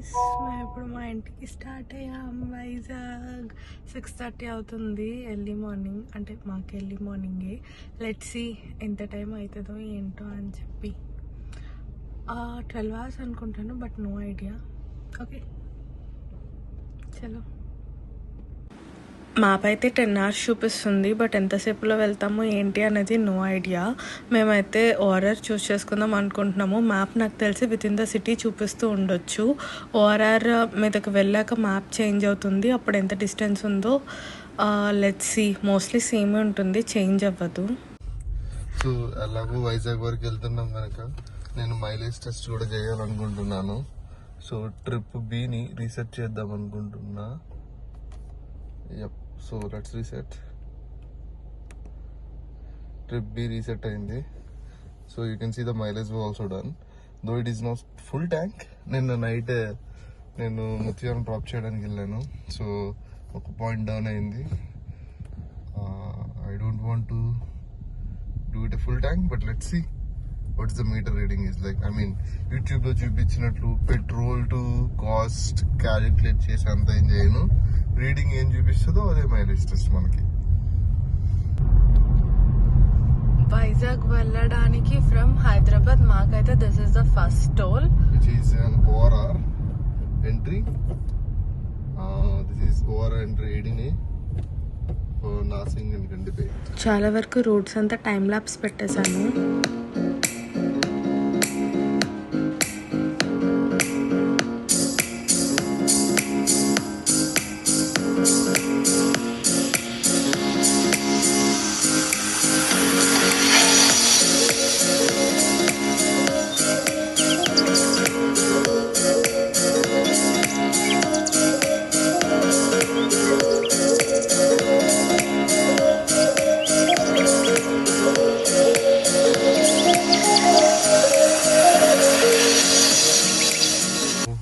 Guys, మేము ఇప్పుడు మా ఇంటికి స్టార్ట్ అయ్యాం. వైజాగ్ 6:30 అవుతుంది. ఎర్లీ మార్నింగ్, అంటే మాకు ఎర్లీ మార్నింగే. లెట్స్ సీ ఎంత టైం అవుతుందో ఏంటో అని చెప్పి. 12 hours అనుకుంటాను, బట్ నో ఐడియా. ఓకే, చలో. మ్యాప్ అయితే 10 hours చూపిస్తుంది, బట్ ఎంతసేపులో వెళ్తాము ఏంటి అనేది నో ఐడియా. మేమైతే ఓఆర్ఆర్ చూస్ చేసుకుందాం అనుకుంటున్నాము. మ్యాప్ నాకు తెలిసి విత్ ఇన్ ద సిటీ చూపిస్తూ ఉండొచ్చు. ఓఆర్ఆర్ మీదకి వెళ్ళాక మ్యాప్ చేంజ్ అవుతుంది, అప్పుడు ఎంత డిస్టెన్స్ ఉందో లెట్స్ సీ. మోస్ట్లీ సేమ్ ఉంటుంది, చేంజ్ అవ్వదు. సో అలాగూ వైజాగ్ వరకు వెళ్తున్నాం కనుక నేను మైలేజ్ టెస్ట్ కూడా చేయాలనుకుంటున్నాను. సో ట్రిప్ బిని రీసెట్ చేద్దాం అనుకుంటున్నా. So let's reset. Trip B reset అయింది. So you can see the mileage also done, though it is not full tank. నిన్న నైట్ నేను ముత్యాలను డ్రాప్ చేయడానికి వెళ్ళాను. సో ఒక పాయింట్ డౌన్ అయింది. I don't want to do it a full tank, but let's see what's the meter reading is like. I mean YouTube లో చూపించినట్లు petrol to cost calculate చేసి అంత ఏం చేయను. రీడింగ్ ఏం చూపిస్తుందో అదే మైలేజ్ టెస్ట్ మనకి. వైజాగ్ వెళ్ళడానికి ఫ్రమ్ హైదరాబాద్ మాకైతే this is the first toll, which is an ORR entry. This is ORR entry 18A for Narsing and Gandipet. చాలా వరకు రూట్స్ అంతా టైం ల్యాప్స్ పెట్టేశాను.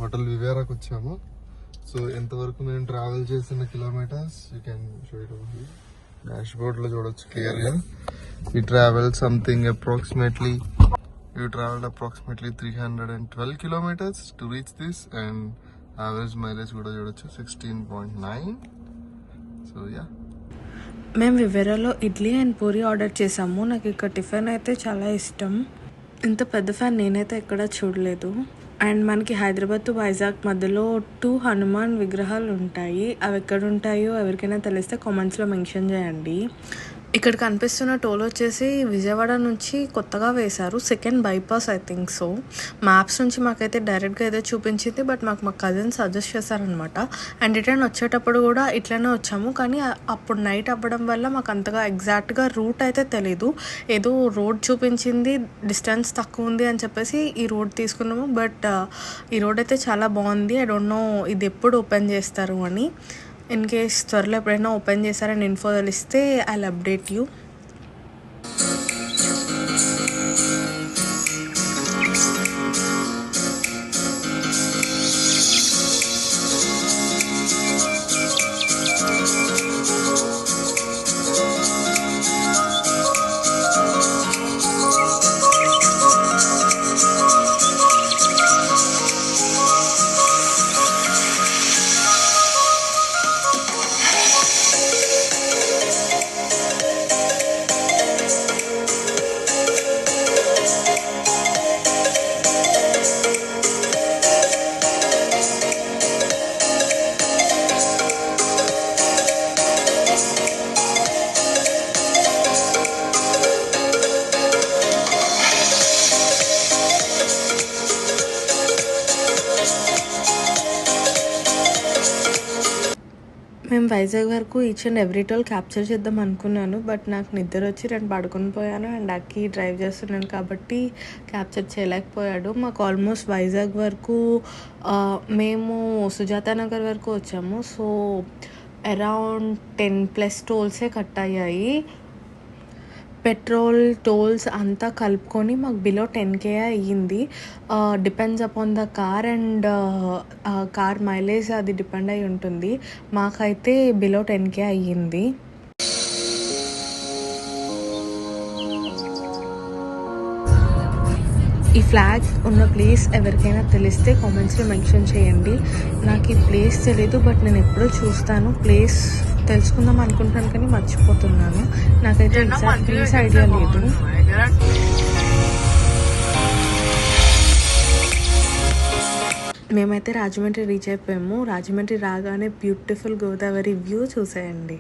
హోటల్ వివేరాకు వచ్చాము. సో ఎంతవరకు మేము ట్రావెల్ చేసిన kilometres you can show it over dash board లో చూడొచ్చు క్లియర్ గా. We traveled approximately 312 kilometers to reach this, and average mileage కూడా చూడొచ్చు 16.9. సో యా, మేము వివేరాలో ఇడ్లీ అండ్ పూరి ఆర్డర్ చేసాము. నాకు ఇక్కడ టిఫిన్ అయితే చాలా ఇష్టం. ఇంత పెద్ద ఫ్యాన్ నేనైతే ఎక్కడా చూడలేదు. అండ్ మనకి హైదరాబాద్ టు వైజాగ్ మధ్యలో 2 హనుమాన్ విగ్రహాలు ఉంటాయి. అవి ఎక్కడ ఉంటాయో ఎవరికైనా తెలిస్తే కామెంట్స్లో మెన్షన్ చేయండి. ఇక్కడ కనిపిస్తున్న టోల్ వచ్చేసి విజయవాడ నుంచి కొత్తగా వేశారు, second bypass I think so. Maps నుంచి మాకైతే డైరెక్ట్గా ఏదో చూపించింది, బట్ మా కజిన్ సజెస్ట్ చేశారనమాట. అండ్ రిటర్న్ వచ్చేటప్పుడు కూడా ఇట్లనే వచ్చాము, కానీ అప్పుడు నైట్ అవ్వడం వల్ల మాకు అంతగా ఎగ్జాక్ట్గా రూట్ అయితే తెలీదు. ఏదో రోడ్ చూపించింది, డిస్టెన్స్ తక్కువ ఉంది అని చెప్పేసి ఈ రోడ్ తీసుకున్నాము. బట్ ఈ రోడ్ అయితే చాలా బాగుంది. ఐ డోంట్ నో ఇది ఎప్పుడు ఓపెన్ చేస్తారు అని. ఇన్ కేస్ త్వరలో ఎప్పుడైనా ఓపెన్ చేశారని ఇన్ఫో తెలిస్తే ఐ విల్ అప్డేట్ యూ. మేము వైజాగ్ వరకు each and every toll capture చేద్దాం అనుకున్నాను, బట్ నాకు నిద్ర వచ్చి 2 పడుకొని పోయాను. అండ్ అక్కి డ్రైవ్ చేస్తున్నాను కాబట్టి క్యాప్చర్ చేయలేకపోయాడు. మాకు ఆల్మోస్ట్ వైజాగ్ వరకు మేము సుజాత నగర్ వరకు వచ్చాము. సో అరౌండ్ 10+ టోల్సే కట్ అయ్యాయి. పెట్రోల్ టోల్స్ అంతా కలుపుకొని మాకు బిలో 10K అయ్యింది. Depends upon the car and car mileage అది డిపెండ్ అయి ఉంటుంది. మాకైతే బిలో 10K అయ్యింది. ఈ ఫ్లాగ్ ఉన్న ప్లేస్ ఎవరికైనా తెలిస్తే కామెంట్స్లో మెన్షన్ చేయండి. నాకు ఈ ప్లేస్ తెలీదు, బట్ నేను ఎప్పుడూ చూస్తాను. ప్లేస్ తెలుసుకుందాం అనుకుంటున్నాను కానీ మర్చిపోతున్నాను. నాకైతే ఎగ్జాక్ట్ ప్లేస్ ఐడియా లేదు. మేమైతే రాజమండ్రి రీచ్ అయిపోయాము. రాజమండ్రి రాగానే బ్యూటిఫుల్ గోదావరి వ్యూ చూసేయండి.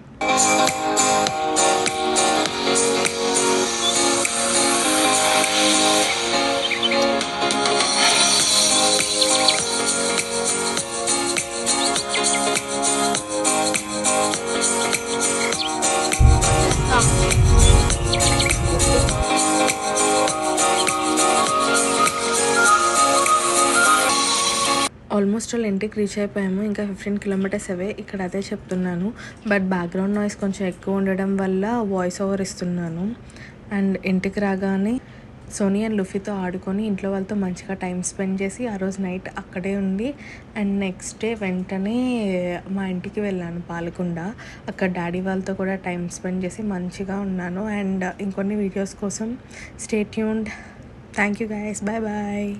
ఆల్మోస్ట్ వాళ్ళ ఇంటికి రీచ్ అయిపోయాము. ఇంకా 15 కిలోమీటర్స్ అవే. ఇక్కడ అదే చెప్తున్నాను, బట్ బ్యాక్గ్రౌండ్ నాయిస్ కొంచెం ఎక్కువ ఉండడం వల్ల వాయిస్ ఓవర్ ఇస్తున్నాను. అండ్ ఇంటికి రాగానే సోనీ అండ్ లుఫీతో ఆడుకొని ఇంట్లో వాళ్ళతో మంచిగా టైం స్పెండ్ చేసి ఆ రోజు నైట్ అక్కడే ఉండి అండ్ నెక్స్ట్ డే వెంటనే మా ఇంటికి వెళ్ళాను పాలకొండ. అక్కడ డాడీ వాళ్ళతో కూడా టైం స్పెండ్ చేసి మంచిగా ఉన్నాను. అండ్ ఇంకొన్ని వీడియోస్ కోసం stay tuned. Thank you guys. Bye bye.